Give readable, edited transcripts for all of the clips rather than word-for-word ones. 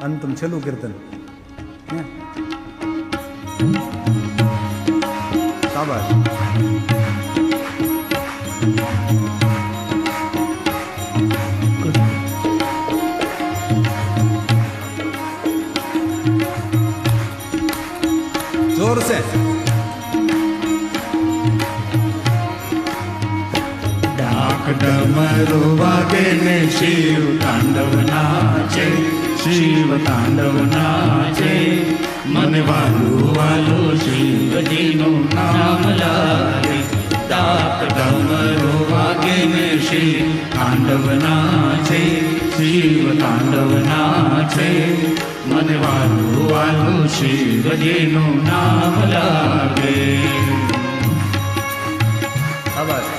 અંતમ છેલ્લું કીર્તન. શાબાશ. જોર છે. ડાક ડમરો વાગે ને શિવ તાંડવ નાચે, શિવ તાંડવ નાચે. મને વાલું વાલું શિવજીનું નામ લાગે. ડાક ડમરો વાગે ને શિવ તાંડવ નાચે, શિવ તાંડવ નાચે. મને વાલું વાલું શિવજીનું નામ લાગે. શાબાશ.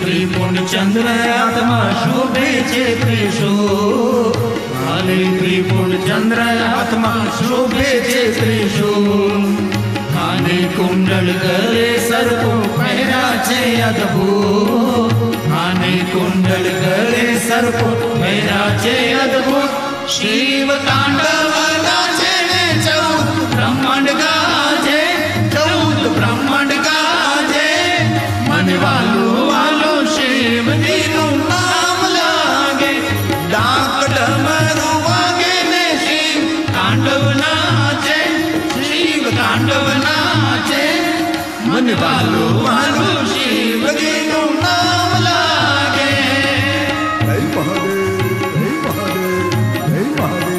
ત્રિપુંડ ચંદ્ર હાથમાં શોભે છે ત્રિશૂળ. હાલે ત્રિપુંડ ચંદ્ર હાથમાં શોભે છે ત્રિશૂળ. હાલે કુંડળ ગળે સર્પો પહેર્યા છે અદ્ભુત. હાલે કુંડળ ગળે સર્પો પહેર્યા છે અદ્ભુત. શિવ તાંડવ ગાજે ને 14 બ્રહ્માંડ ગાજે, 14 બ્રહ્માંડ ગાજે. મને વાલું વાલું શિવજીનું નામ લાગે. ડાક ડમરું વાગે ને શિવ તાંડવ નાચે, શિવ તાંડવ નાચે. મને વાલું વાલું શિવજીનું નામ લાગે. જય મહાદેવ, જય મહાદેવ, જય મહાદેવ.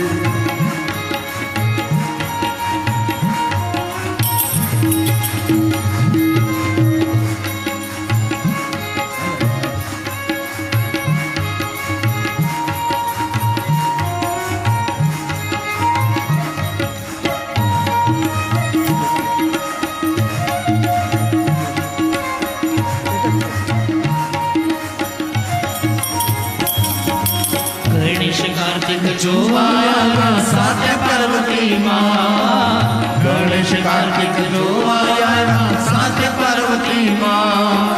ગણેશ કાર્તિક જોવાયા સાથે પાર્વતી માં. ગણેશ કાર્તિક જોવાયા સાથે પાર્વતી માં.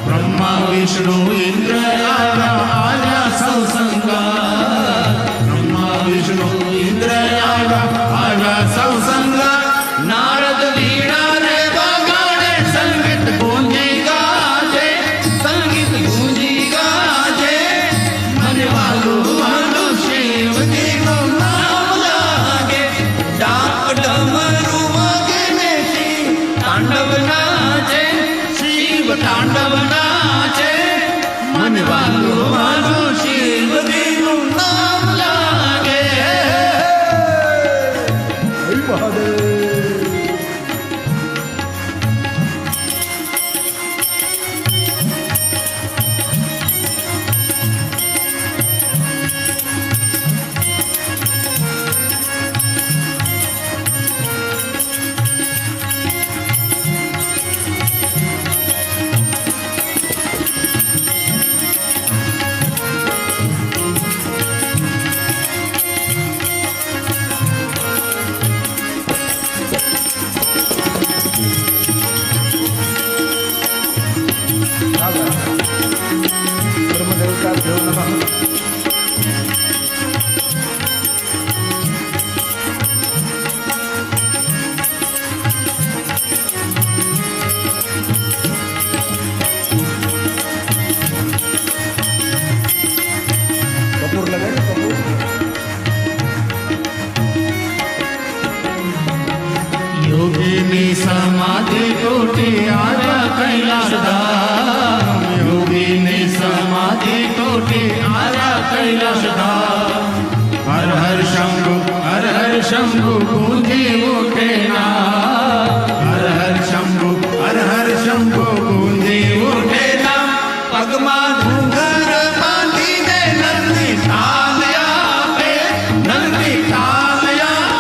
બ્રહ્મા વિષ્ણુ ઇન્દ્ર આવ્યા સૌ સંગાત. બ્રહ્મા વિષ્ણુ ઇન્દ્ર આવ્યા સૌ સંગાત. નારદ વીણા રે વગાડે, સંગીત ગુંજી ગાજે, સંગીત ગુંજી ગાજે. મને વાલું વાલું શિવજીનું નામ લાગે. ડાક ડમરું વાગે ને શિવ તાંડવ નાચે, શિવ તાંડવ નાચે. મને વાલું વાલું શિવજીનું નામ લાગે. જય મહાદેવ. બ્રહ્મદેવતા દેવ નમઃ. કપૂર લગાડે કપૂર. યોગીની સમાધિ તૂટી આજા કૈલાસ ધામ. યોગીની સમાધિ તૂટી આજા કૈલાસ ધામ. હર હર શંભુ, હર હર શંભુ ગૂંજી ઉઠે નામ. હર હર શંભુ, હર હર શંભુ ગૂંજી ઉઠે નામ. પગમાં ઘૂંઘર બાંધીને નંદી તાલ આપે, નંદી તાલ આપે.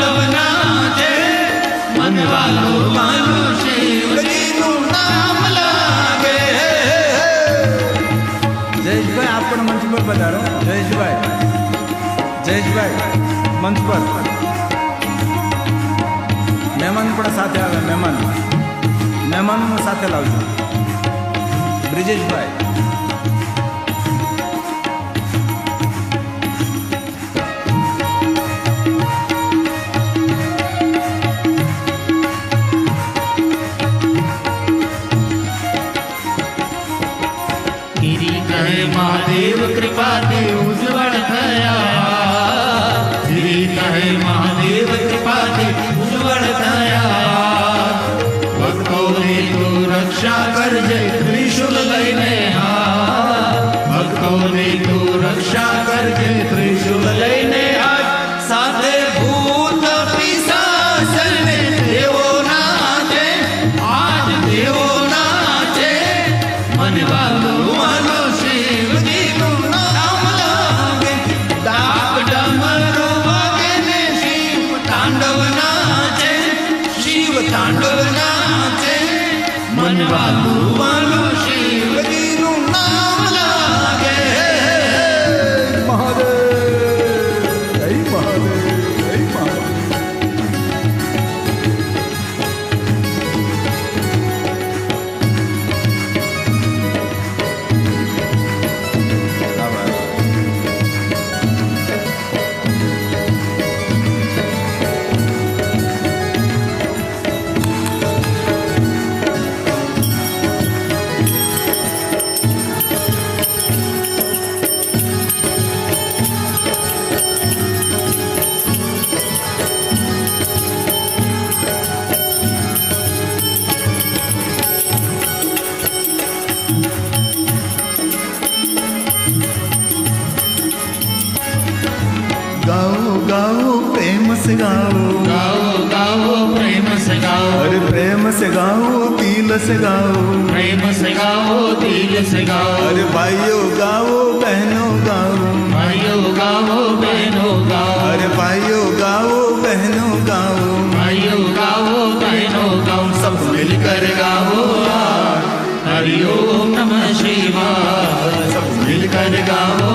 તાંડવ નાચે મન વાલો વાલો શિવજીનું નામ લાગે. જયેશભાઈ આપ પણ મંચ પર પધારો. જયેશભાઈ મંચ પર. મહેમાન પણ સાથે આવે. મહેમાનોને સાથે લાવજો. બ્રિજેશભાઈ ગિરી કહે મહાદેવ કૃપાથી ઉજ્જવળ થયા. ગિરી કહે મહાદેવ કૃપાથી ઉજ્જવળ થયા. ભક્તોની તું રક્ષા કરજે ત્રિશુલ લઈને. ભક્તોની તું રક્ષા કરજે ત્રિશુલ લઈને. સાથે ભૂત પિશાચને દેવો નાચે. આજ દેવો નાચે મન વાલો વાલો શિવજીનું નામ લાગે. ડાક ડમરુ વાગે ને શિવ તાંડવ નાચે. શિવ તાંડવ નાચે મન વાલો વાલો શિવજીનું નામ લાગે. મહાદેવ જય મહાદેવ જય મહાદેવ. गाओ गाओ प्रेम से गाओ. ગાઓ ગાઓ પ્રેમ સે ગાઓ. अरे प्रेम से गाओ दिल से गाओ. પ્રેમ સે ગાઓ દિલ સે ગાઓ. अरे भाइयों गाओ बहनों गाओ. ભાઈઓ ગાઓ બહેનો ગાઓ. अरे भाइयों गाओ बहनों गाओ. भाइयों गाओ बहनों गाओ. सब मिलकर गाओ. हरि ओम नमः शिवाय. सब मिलकर गाओ.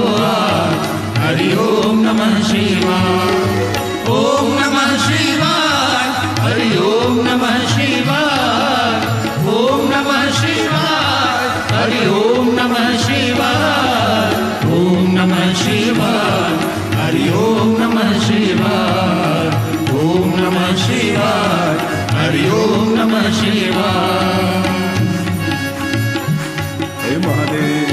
हरि ओम नमः शिवाय. ओम नमः शिवाय. हरि ओम नमः शिवाय. ओम नमः शिवाय. हरि ओम नमः शिवाय. ओम नमः शिवाय. हरि ओम नमः शिवाय. ओम नमः शिवाय. हरि ओम नमः शिवाय. हे महादेव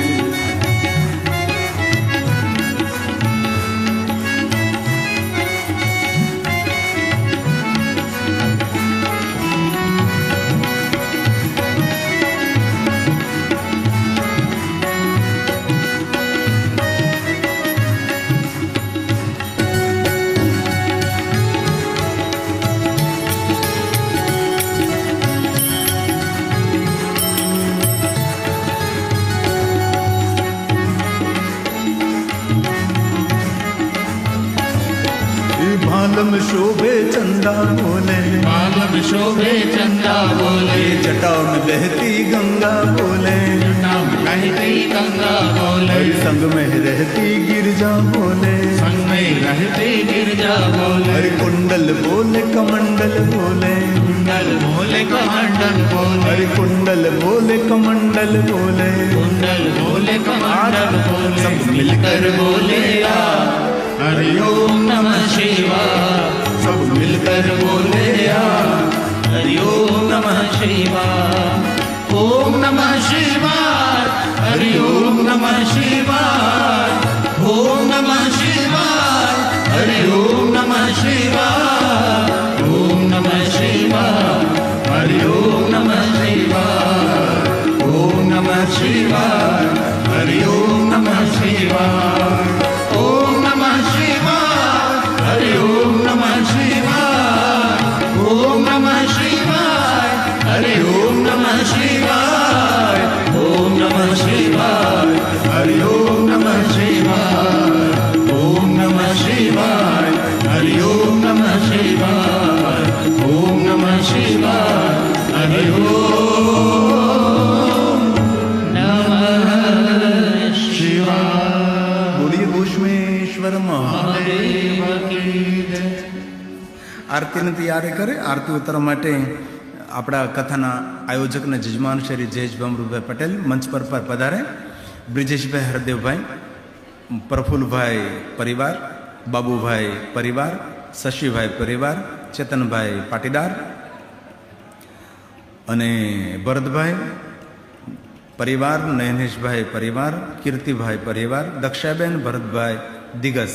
भालम शोभे चंदा बोले. बालम शोभे चंदा बोले. जटाओं में बहती गंगा बोले. नाम कहती गंगा बोले. संग में रहती गिरजा बोले. संग में रहती गिरजा बोले. हरि कुंडल बोले कमंडल बोले. कुंडल बोले कमंडल बोले. हरि कुंडल बोले कमंडल बोले. कुंडल बोले कमंडल बोले. सब मिलकर बोले हरि ओम नमः शिवाय. सब मिलकर बोले हरि ओम नमः शिवाय. ओम नमः शिवाय. हरि ओम नमः शिवाय. ओम नमः शिवाय. हरि ओम नमः शिवाय. ओम नमः शिवाय. हरि ओम नमः शिवाय. ओम नमः शिवाय. हरि ओम नमः शिवाय. ओम नमः शिवाय. हरि ओम नमः शिवाय. ओम नमः शिवाय. हरि ओम नमः शिवाय. ओम नमः शिवाय. हरि ओम नमः शिवाय. ओम नमः शिवाय. हरि ओम नमः शिवाय. આરતીની તૈયારી કરે. આરતી ઉતારવા માટે આપણા કથાના આયોજક અને જજમાન શ્રી જયેશ ભમરૂભાઈ પટેલ મંચ પર પધારે. બ્રિજેશભાઈ હરદેવભાઈ, પ્રફુલભાઈ પરિવાર, બાબુભાઈ પરિવાર, શશીભાઈ પરિવાર, ચેતનભાઈ પાટીદાર અને ભરતભાઈ પરિવાર, નયનેશભાઈ પરિવાર, કીર્તિભાઈ પરિવાર, દક્ષાબેન, ભરતભાઈ દિગસ.